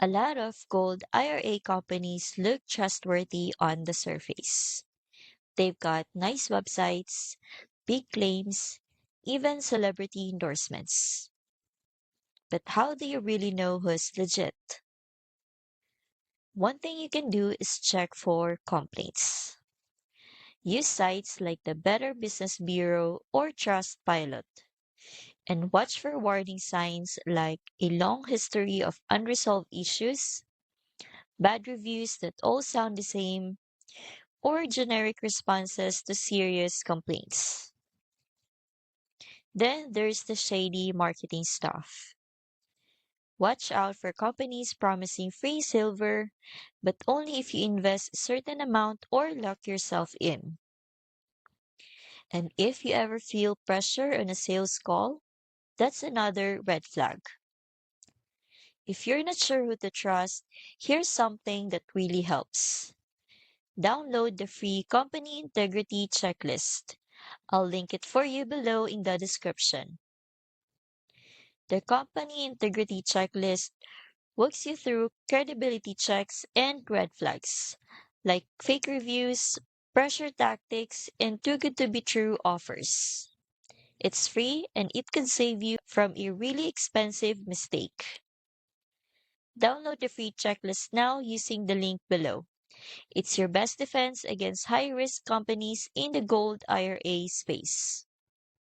A lot of gold IRA companies look trustworthy on the surface. They've got nice websites, big claims, even celebrity endorsements. But how do you really know who's legit? One thing you can do is check for complaints. Use sites like the Better Business Bureau or Trustpilot and watch for warning signs like a long history of unresolved issues, bad reviews that all sound the same, or generic responses to serious complaints. Then there's the shady marketing stuff. Watch out for companies promising free silver, but only if you invest a certain amount or lock yourself in. And if you ever feel pressure on a sales call, that's another red flag. If you're not sure who to trust, here's something that really helps. Download the free Company Integrity Checklist. I'll link it for you below in the description. The Company Integrity Checklist walks you through credibility checks and red flags, like fake reviews, pressure tactics, and too good to be true offers. It's free and it can save you from a really expensive mistake. Download the free checklist now using the link below. It's your best defense against high risk companies in the gold IRA space.